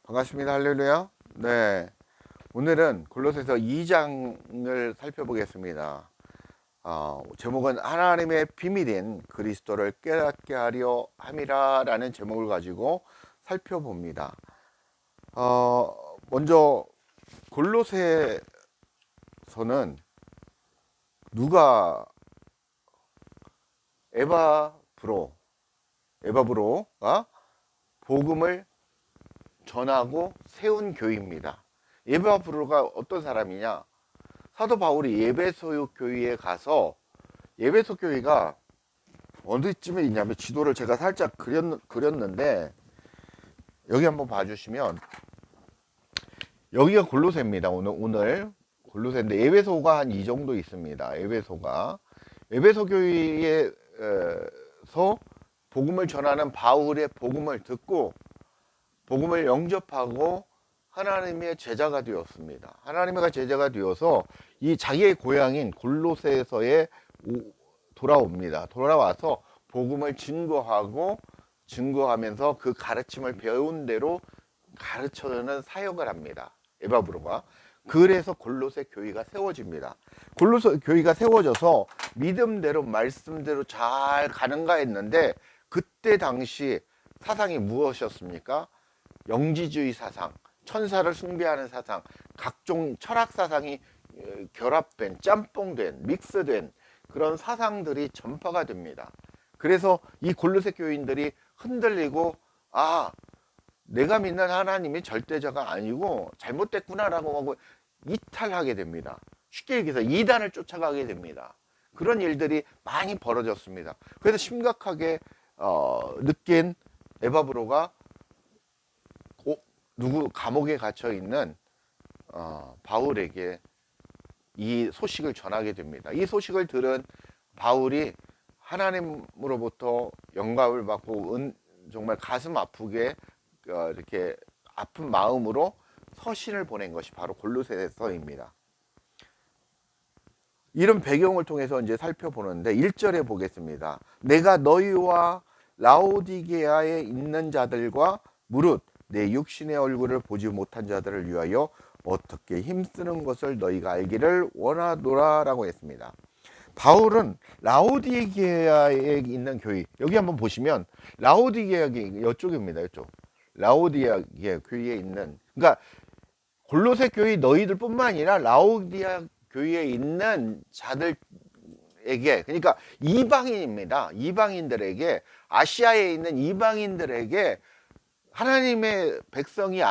반갑습니다. 할렐루야. 네. 오늘은 골로새서 2장을 살펴보겠습니다. 제목은 하나님의 비밀인 그리스도를 깨닫게 하려 함이라라는 제목을 가지고 살펴봅니다. 먼저 골로새서는 누가 에바브로가 복음을 전하고 세운 교회입니다. 에바브로가 어떤 사람이냐? 사도 바울이 에베소 교회에 가서, 에베소 교회가 어디쯤에 있냐면, 지도를 제가 살짝 그렸는데 여기 한번 봐주시면 여기가 골로새입니다. 오늘 골로새인데 에베소가 한 이 정도 있습니다. 에베소 교회에서 복음을 전하는 바울의 복음을 듣고 복음을 영접하고 하나님의 제자가 되었습니다. 하나님의 제자가 되어서 이 자기의 고향인 골로새에서에 돌아옵니다. 돌아와서 복음을 증거하면서 그 가르침을 배운 대로 가르쳐주는 사역을 합니다. 에바브로가. 그래서 골로새 교회가 세워집니다. 골로새 교회가 세워져서 믿음대로 말씀대로 잘 가는가 했는데, 그때 당시 사상이 무엇이었습니까? 영지주의 사상, 천사를 숭배하는 사상, 각종 철학 사상이 결합된, 짬뽕된, 믹스된 그런 사상들이 전파가 됩니다. 그래서 이 골로새 교인들이 흔들리고, 내가 믿는 하나님이 절대자가 아니고 잘못됐구나라고 하고 이탈하게 됩니다. 쉽게 얘기해서 이단을 쫓아가게 됩니다. 그런 일들이 많이 벌어졌습니다. 그래서 심각하게 느낀 에바브로가 감옥에 갇혀 있는 바울에게 이 소식을 전하게 됩니다. 이 소식을 들은 바울이 하나님으로부터 영감을 받고 정말 가슴 아프게 이렇게 아픈 마음으로 서신을 보낸 것이 바로 골로새서입니다. 이런 배경을 통해서 이제 살펴보는데 1절에 보겠습니다. 내가 너희와 라오디게아에 있는 자들과 무릇 내 육신의 얼굴을 보지 못한 자들을 위하여 어떻게 힘쓰는 것을 너희가 알기를 원하노라 라고 했습니다. 바울은 라오디게아에 있는 교회, 여기 한번 보시면 라오디게아 이쪽입니다. 이쪽 라오디게아 교회에 있는, 그러니까 골로새 교회 너희들 뿐만 아니라 라오디게아 교회에 있는 자들에게, 그러니까 이방인입니다. 이방인들에게, 아시아에 있는 이방인들에게, 하나님의 백성이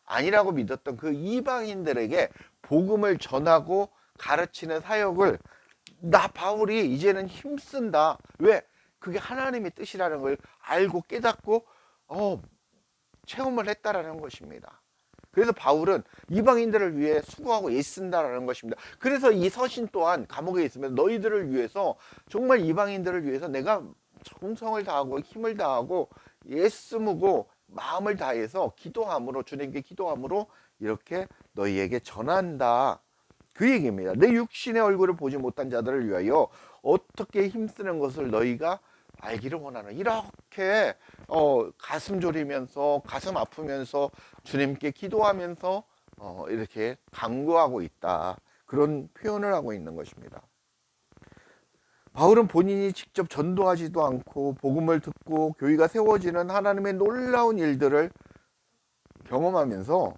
아니라고 믿었던 그 이방인들에게 복음을 전하고 가르치는 사역을 나 바울이 이제는 힘쓴다. 왜? 그게 하나님의 뜻이라는 걸 알고 깨닫고 체험을 했다라는 것입니다. 그래서 바울은 이방인들을 위해 수고하고 애쓴다라는 것입니다. 그래서 이 서신 또한 감옥에 있으면 너희들을 위해서, 정말 이방인들을 위해서 내가 정성을 다하고 힘을 다하고 애쓰고 마음을 다해서 기도함으로, 주님께 기도함으로 이렇게 너희에게 전한다, 그 얘기입니다. 내 육신의 얼굴을 보지 못한 자들을 위하여 어떻게 힘쓰는 것을 너희가 알기를 원하는, 이렇게 가슴 졸이면서 가슴 아프면서 주님께 기도하면서 이렇게 간구하고 있다, 그런 표현을 하고 있는 것입니다. 바울은 본인이 직접 전도하지도 않고 복음을 듣고 교회가 세워지는 하나님의 놀라운 일들을 경험하면서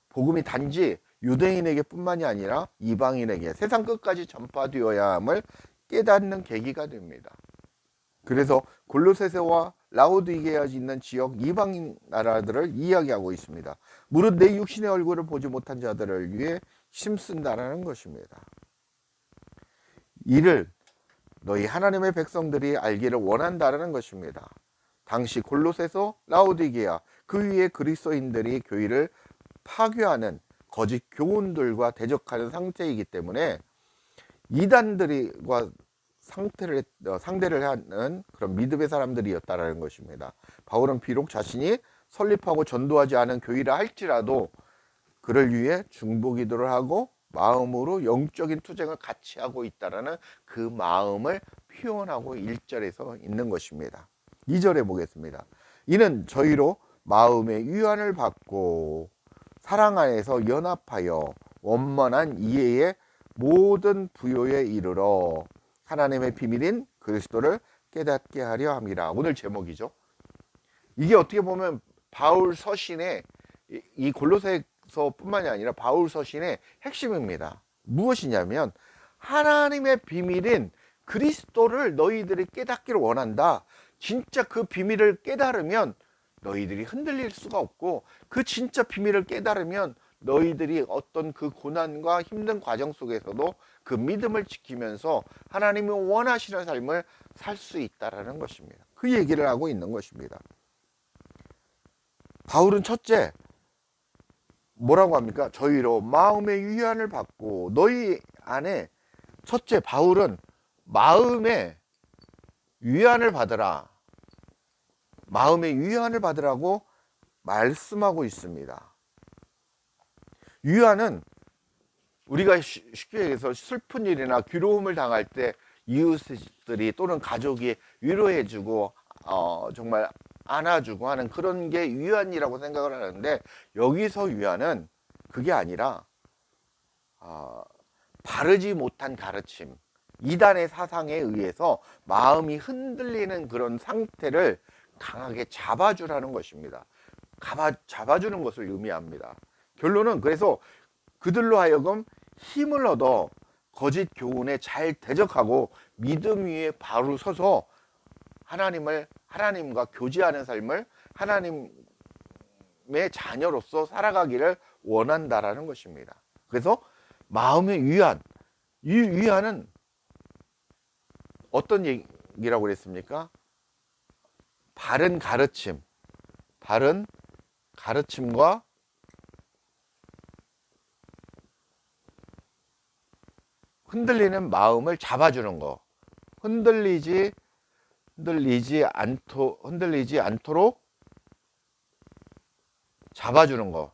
복음이 단지 유대인에게 뿐만이 아니라 이방인에게 세상 끝까지 전파되어야 함을 깨닫는 계기가 됩니다. 그래서 골로새서와 라오디게아에 있는 지역 이방인 나라들을 이야기하고 있습니다. 무릇 내 육신의 얼굴을 보지 못한 자들을 위해 힘쓴다라는 것입니다. 이를 너희 하나님의 백성들이 알기를 원한다라는 것입니다. 당시 골로새서, 라오디게아, 그 위에 그리스도인들이 교회를 파괴하는 거짓 교훈들과 대적하는 상태이기 때문에 이단들과 상대를 하는 그런 믿음의 사람들이었다라는 것입니다. 바울은 비록 자신이 설립하고 전도하지 않은 교회라 할지라도 그를 위해 중보기도를 하고 마음으로 영적인 투쟁을 같이 하고 있다라는 그 마음을 표현하고 1절에서 있는 것입니다. 2절에 보겠습니다. 이는 저희로 마음의 위안을 받고 사랑 안에서 연합하여 원만한 이해의 모든 부요에 이르러 하나님의 비밀인 그리스도를 깨닫게 하려 함이라. 오늘 제목이죠. 이게 어떻게 보면 바울 서신의 이 골로새서뿐만이 아니라 바울 서신의 핵심입니다. 무엇이냐면 하나님의 비밀인 그리스도를 너희들이 깨닫기를 원한다. 진짜 그 비밀을 깨달으면 너희들이 흔들릴 수가 없고, 그 진짜 비밀을 깨달으면 너희들이 어떤 그 고난과 힘든 과정 속에서도 그 믿음을 지키면서 하나님이 원하시는 삶을 살 수 있다라는 것입니다. 그 얘기를 하고 있는 것입니다. 바울은 첫째 뭐라고 합니까? 저희로 마음의 위안을 받고 너희 안에, 첫째 바울은 마음의 위안을 받으라, 마음의 위안을 받으라고 말씀하고 있습니다. 위안은 우리가 쉽게 얘기해서 슬픈 일이나 괴로움을 당할 때 이웃들이 또는 가족이 위로해주고 정말 안아주고 하는 그런 게 위안이라고 생각을 하는데, 여기서 위안은 그게 아니라 바르지 못한 가르침, 이단의 사상에 의해서 마음이 흔들리는 그런 상태를 강하게 잡아주라는 것입니다. 잡아주는 것을 의미합니다. 결론은 그래서 그들로 하여금 힘을 얻어 거짓 교훈에 잘 대적하고 믿음 위에 바로 서서 하나님과 교제하는 삶을 하나님의 자녀로서 살아가기를 원한다라는 것입니다. 그래서 마음의 위안, 이 위안은 어떤 얘기라고 그랬습니까? 바른 가르침과 흔들리는 마음을 잡아주는 거, 흔들리지 않도록 잡아주는 거,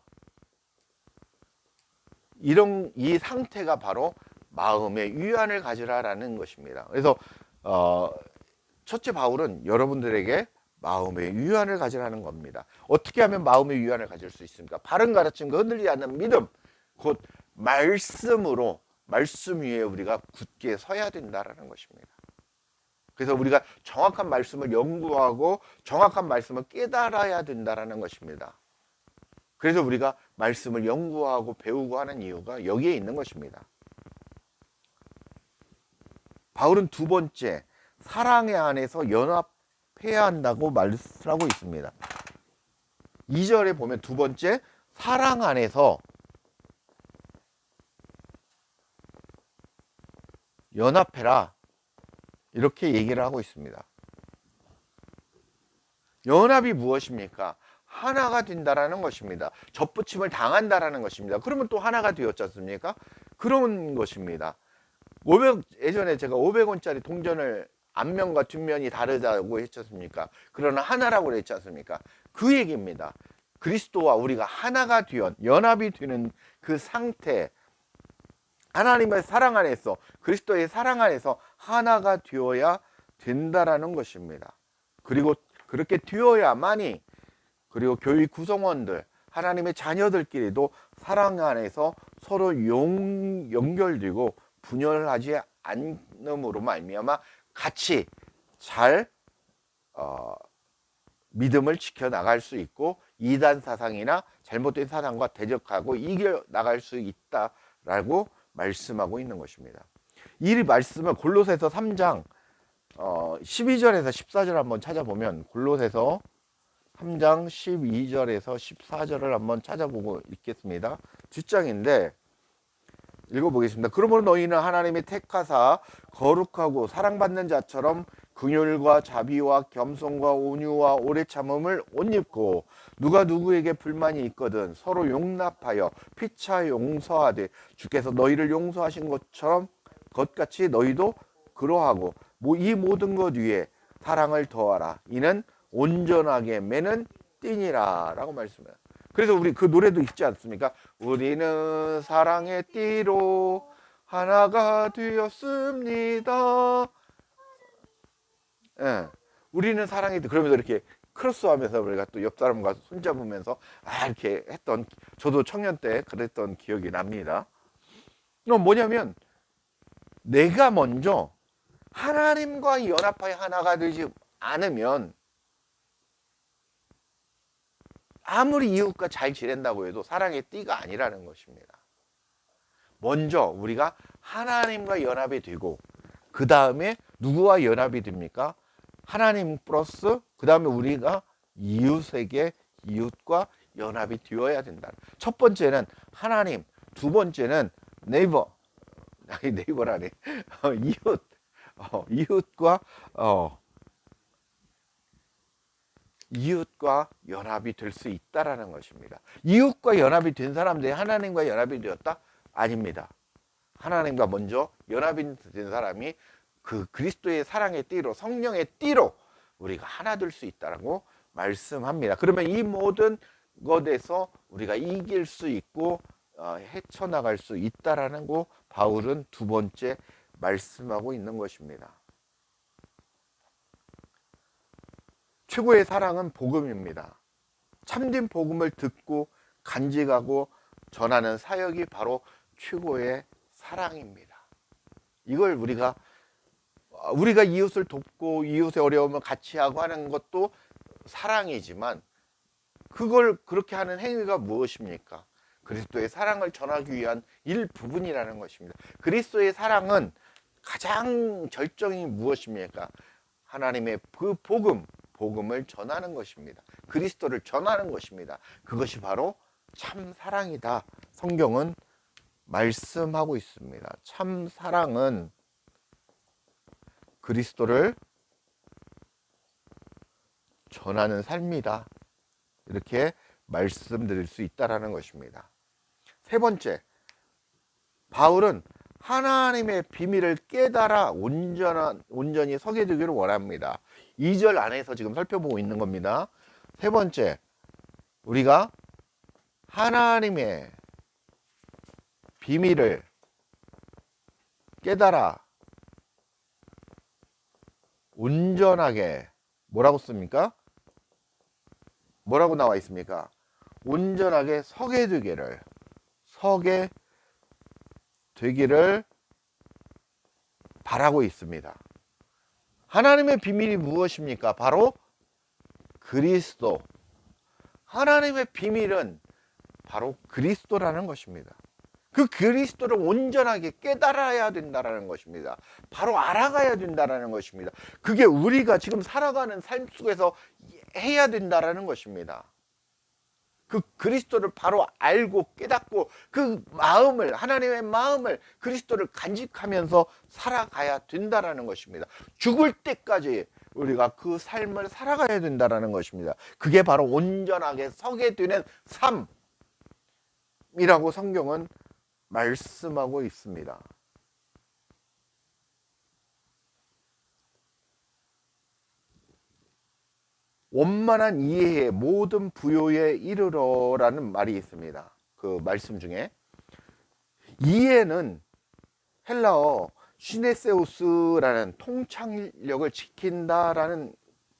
이 상태가 바로 마음의 위안을 가지라라는 것입니다. 그래서 첫째 바울은 여러분들에게 마음의 위안을 가지라는 겁니다. 어떻게 하면 마음의 위안을 가질 수 있습니까? 바른 가르침과 흔들리지 않는 믿음, 곧 말씀 위에 우리가 굳게 서야 된다라는 것입니다. 그래서 우리가 정확한 말씀을 연구하고 정확한 말씀을 깨달아야 된다라는 것입니다. 그래서 우리가 말씀을 연구하고 배우고 하는 이유가 여기에 있는 것입니다. 바울은 두 번째, 사랑의 안에서 연합해야 한다고 말씀하고 있습니다. 2절에 보면 두 번째, 사랑 안에서 연합해라, 이렇게 얘기를 하고 있습니다. 연합이 무엇입니까? 하나가 된다라는 것입니다. 접붙임을 당한다라는 것입니다. 그러면 또 하나가 되었지 않습니까? 그런 것입니다. 예전에 제가 500원짜리 동전을 앞면과 뒷면이 다르다고 했지 않습니까? 그러나 하나라고 그랬지 않습니까? 그 얘기입니다. 그리스도와 우리가 하나가 되어 연합이 되는 그 상태, 하나님의 사랑 안에서, 그리스도의 사랑 안에서 하나가 되어야 된다라는 것입니다. 그리고 그렇게 되어야만이, 그리고 교회 구성원들, 하나님의 자녀들끼리도 사랑 안에서 서로 연결되고 분열하지 않음으로 말미암아 같이 잘 믿음을 지켜나갈 수 있고, 이단 사상이나 잘못된 사상과 대적하고 이겨나갈 수 있다라고 말씀하고 있는 것입니다. 이 말씀은 골로새서 3장 12절에서 14절 한번 찾아보면, 골로새서 3장 12절에서 14절을 한번 찾아보고 읽겠습니다. 뒷장인데 읽어보겠습니다. 그러므로 너희는 하나님이 택하사 거룩하고 사랑받는 자처럼 긍휼과 자비와 겸손과 온유와 오래 참음을 옷 입고, 누가 누구에게 불만이 있거든 서로 용납하여 피차 용서하되 주께서 너희를 용서하신 것처럼 것같이 너희도 그러하고, 이 모든 것 위에 사랑을 더하라. 이는 온전하게 매는 띠니라 라고 말씀해요. 그래서 우리 그 노래도 있지 않습니까? 우리는 사랑의 띠로 하나가 되었습니다. 예, 우리는 사랑의 띠. 그러면서 이렇게 크로스하면서 우리가 또 옆 사람과 손잡으면서 이렇게 했던, 저도 청년 때 그랬던 기억이 납니다. 그럼 뭐냐면 내가 먼저 하나님과 연합하여 하나가 되지 않으면 아무리 이웃과 잘 지낸다고 해도 사랑의 띠가 아니라는 것입니다. 먼저 우리가 하나님과 연합이 되고 그 다음에 누구와 연합이 됩니까? 하나님 플러스 그 다음에 우리가 이웃에게 이웃과 연합이 되어야 된다. 첫 번째는 하나님, 두 번째는 네이버, 아니 네이버라네, 이웃, 이웃과 이웃과 연합이 될 수 있다라는 것입니다. 이웃과 연합이 된 사람들이 하나님과 연합이 되었다? 아닙니다. 하나님과 먼저 연합이 된 사람이 그 그리스도의 사랑의 띠로, 성령의 띠로 우리가 하나 될 수 있다라고 말씀합니다. 그러면 이 모든 것에서 우리가 이길 수 있고 헤쳐나갈 수 있다라는 거 바울은 두 번째 말씀하고 있는 것입니다. 최고의 사랑은 복음입니다. 참된 복음을 듣고 간직하고 전하는 사역이 바로 최고의 사랑입니다. 이걸 우리가 이웃을 돕고 이웃의 어려움을 같이 하고 하는 것도 사랑이지만 그걸 그렇게 하는 행위가 무엇입니까? 그리스도의 사랑을 전하기 위한 일부분이라는 것입니다. 그리스도의 사랑은 가장 절정이 무엇입니까? 하나님의 그 복음을 전하는 것입니다. 그리스도를 전하는 것입니다. 그것이 바로 참 사랑이다. 성경은 말씀하고 있습니다. 참 사랑은 그리스도를 전하는 삶이다. 이렇게 말씀드릴 수 있다라는 것입니다. 세 번째, 바울은 하나님의 비밀을 깨달아 온전히 서게 되기를 원합니다. 2절 안에서 지금 살펴보고 있는 겁니다. 세 번째, 우리가 하나님의 비밀을 깨달아 온전하게 뭐라고 씁니까? 뭐라고 나와 있습니까? 온전하게 서게 되기를 바라고 있습니다. 하나님의 비밀이 무엇입니까? 바로 그리스도. 하나님의 비밀은 바로 그리스도라는 것입니다. 그 그리스도를 온전하게 깨달아야 된다는 것입니다. 바로 알아가야 된다는 것입니다. 그게 우리가 지금 살아가는 삶 속에서 해야 된다는 것입니다. 그 그리스도를 바로 알고 깨닫고 그 마음을, 하나님의 마음을, 그리스도를 간직하면서 살아가야 된다는 것입니다. 죽을 때까지 우리가 그 삶을 살아가야 된다는 것입니다. 그게 바로 온전하게 서게 되는 삶이라고 성경은 말씀하고 있습니다. 원만한 이해에 모든 부요에 이르러라는 말이 있습니다. 그 말씀 중에 이해는 헬라어 시네세우스라는 통찰력을 지킨다라는,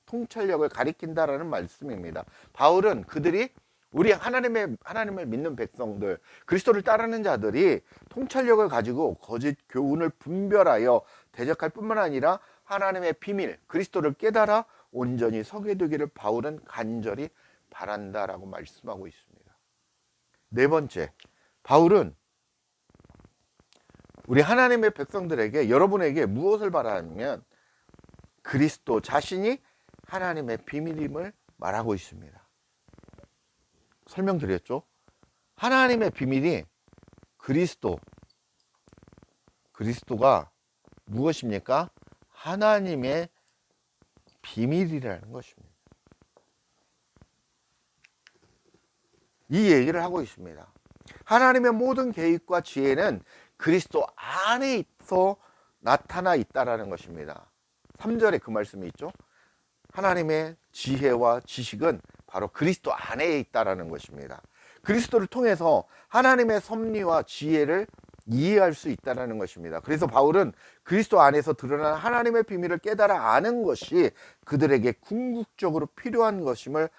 통찰력을 가리킨다라는 말씀입니다. 바울은 그들이 우리 하나님을 믿는 백성들, 그리스도를 따르는 자들이 통찰력을 가지고 거짓 교훈을 분별하여 대적할 뿐만 아니라 하나님의 비밀, 그리스도를 깨달아 온전히 서게 되기를 바울은 간절히 바란다라고 말씀하고 있습니다. 네 번째, 바울은 우리 하나님의 백성들에게, 여러분에게 무엇을 바라냐면 그리스도 자신이 하나님의 비밀임을 말하고 있습니다. 설명드렸죠? 하나님의 비밀이 그리스도가 무엇입니까? 하나님의 비밀이라는 것입니다. 이 얘기를 하고 있습니다. 하나님의 모든 계획과 지혜는 그리스도 안에서 나타나 있다라는 것입니다. 3절에 그 말씀이 있죠. 하나님의 지혜와 지식은 바로 그리스도 안에 있다라는 것입니다. 그리스도를 통해서 하나님의 섭리와 지혜를 이해할 수 있다는 것입니다. 그래서 바울은 그리스도 안에서 드러난 하나님의 비밀을 깨달아 아는 것이 그들에게 궁극적으로 필요한 것임을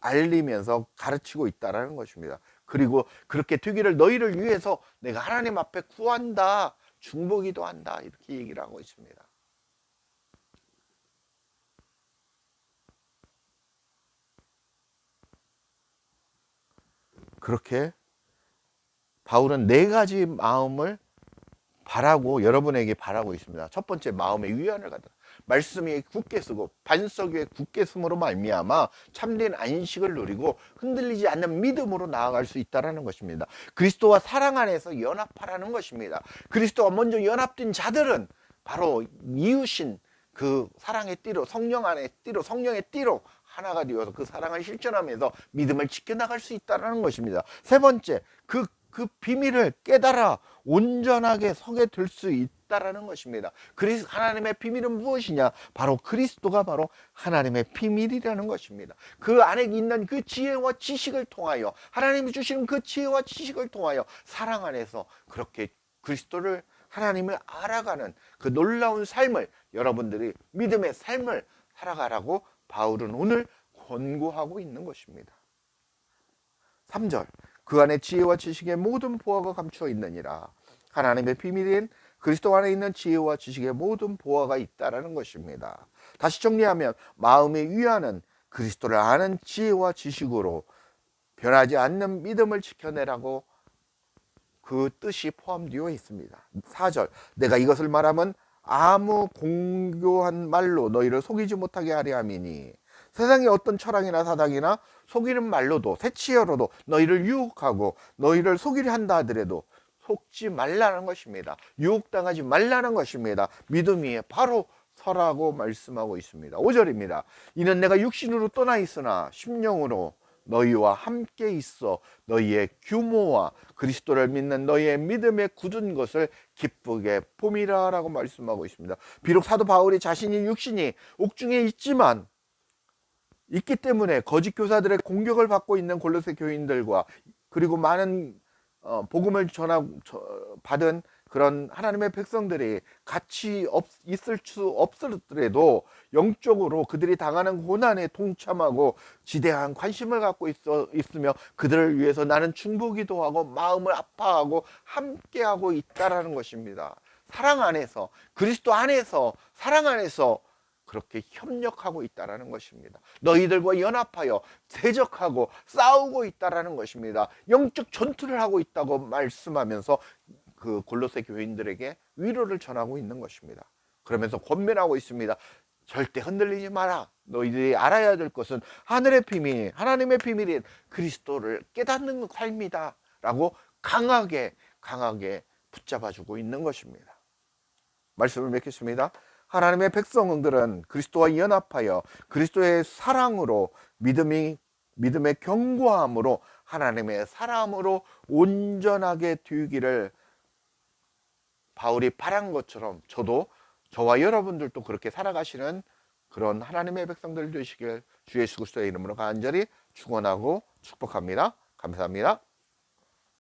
알리면서 가르치고 있다는 것입니다. 그리고 그렇게 되기를 너희를 위해서 내가 하나님 앞에 구한다, 중보기도 한다, 이렇게 얘기를 하고 있습니다. 그렇게 바울은 네 가지 마음을 바라고 여러분에게 바라고 있습니다. 첫 번째, 마음의 위안을 갖다. 말씀이 굳게 쓰고 반석 위에 굳게 숨으로 말미암아 참된 안식을 누리고 흔들리지 않는 믿음으로 나아갈 수 있다는 것입니다. 그리스도와 사랑 안에서 연합하라는 것입니다. 그리스도와 먼저 연합된 자들은 바로 이웃인 그 사랑의 띠로, 성령 안의 띠로, 성령의 띠로 하나가 되어서 그 사랑을 실천하면서 믿음을 지켜나갈 수 있다는 것입니다. 세 번째, 그 비밀을 깨달아 온전하게 서게 될 수 있다라는 것입니다. 그래서 하나님의 비밀은 무엇이냐? 바로 그리스도가 바로 하나님의 비밀이라는 것입니다. 그 안에 있는 그 지혜와 지식을 통하여, 하나님이 주시는 그 지혜와 지식을 통하여 사랑 안에서 그렇게 그리스도를, 하나님을 알아가는 그 놀라운 삶을, 여러분들이 믿음의 삶을 살아가라고 바울은 오늘 권고하고 있는 것입니다. 3절, 그 안에 지혜와 지식의 모든 보화가 감추어 있느니라. 하나님의 비밀인 그리스도 안에 있는 지혜와 지식의 모든 보화가 있다라는 것입니다. 다시 정리하면 마음의 위안은 그리스도를 아는 지혜와 지식으로 변하지 않는 믿음을 지켜내라고 그 뜻이 포함되어 있습니다. 4절, 내가 이것을 말하면 아무 공교한 말로 너희를 속이지 못하게 하려 함이니, 세상의 어떤 철학이나 사상이나 속이는 말로도 새치어로도 너희를 유혹하고 너희를 속이려 한다 하더라도 속지 말라는 것입니다. 유혹당하지 말라는 것입니다. 믿음 위에 바로 서라고 말씀하고 있습니다. 5절입니다. 이는 내가 육신으로 떠나 있으나 심령으로 너희와 함께 있어 너희의 규모와 그리스도를 믿는 너희의 믿음에 굳은 것을 기쁘게 봄이라 라고 말씀하고 있습니다. 비록 사도 바울이 자신이 육신이 옥중에 있기 때문에 거짓 교사들의 공격을 받고 있는 골로새 교인들과 그리고 많은 복음을 받은 그런 하나님의 백성들이 같이 있을 수 없더라도 영적으로 그들이 당하는 고난에 동참하고 지대한 관심을 갖고 있으며 그들을 위해서 나는 중보기도 하고 마음을 아파하고 함께하고 있다라는 것입니다. 사랑 안에서, 그리스도 안에서, 사랑 안에서 그렇게 협력하고 있다라는 것입니다. 너희들과 연합하여 대적하고 싸우고 있다라는 것입니다. 영적 전투를 하고 있다고 말씀하면서 그 골로새 교인들에게 위로를 전하고 있는 것입니다. 그러면서 권면하고 있습니다. 절대 흔들리지 마라. 너희들이 알아야 될 것은 하늘의 비밀, 하나님의 비밀인 그리스도를 깨닫는 삶이다 라고 강하게 붙잡아주고 있는 것입니다. 말씀을 맺겠습니다. 하나님의 백성들은 그리스도와 연합하여 그리스도의 사랑으로 믿음의 견고함으로 하나님의 사람으로 온전하게 되기를 바울이 바란 것처럼 저와 여러분들도 그렇게 살아가시는 그런 하나님의 백성들 되시길 주 예수 그리스도의 이름으로 간절히 축원하고 축복합니다. 감사합니다.